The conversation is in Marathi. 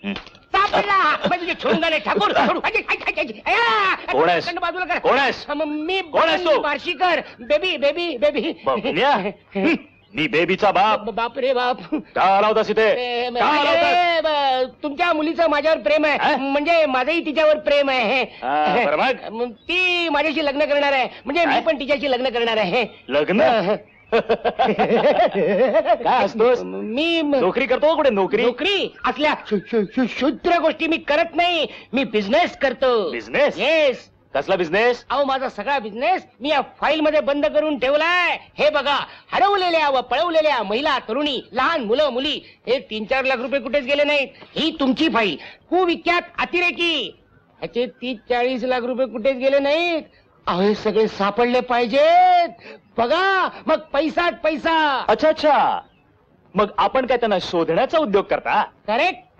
सापडला म्हणजे छोंगाने ठाकूर कोण आहेस? बाजूला कर. कोण आहेस? मी कोण आहेस तू? Barshikar baby baby baby बबन्या? मी बेबीचा बाप. बाप रे बाप. का आला होतास इथे? का आला होतास? तुमच्या मुलीचं माझ्यावर प्रेम आहे, म्हणजे माझंही तिच्यावर प्रेम आहे. बरं मग? मग ती माझ्याशी लग्न करणार आहे, म्हणजे मी पण तिच्याशी लग्न करणार आहे. लग्न? काय असतोस? मी नोकरी करतो कुठे? नोकरी? नोकरी असल्या क्षुद्र गोष्टी मी करत नाही, मी बिझनेस करतो. बिझनेस? येस. कसला बिझनेस? अहो माझा सगळा बिझनेस मी या फाईल मध्ये बंद करून ठेवलाय. हे बघा, हरवलेल्या व पळवलेल्या महिला तरुणी, लहान मुलं मुली, हे 3-4 लाख रुपये कुठेच गेले नाहीत. ही तुमची फाईल. कुविख्यात अतिरेकी, ह्याचे 30-40 लाख रुपये कुठेच गेले नाहीत. अहो हे सगळे सापडले पाहिजेत. बघा मग पैसाच पैसा. अच्छा अच्छा, मग आपण काय त्यांना शोधण्याचा उद्योग करता? करेक्ट.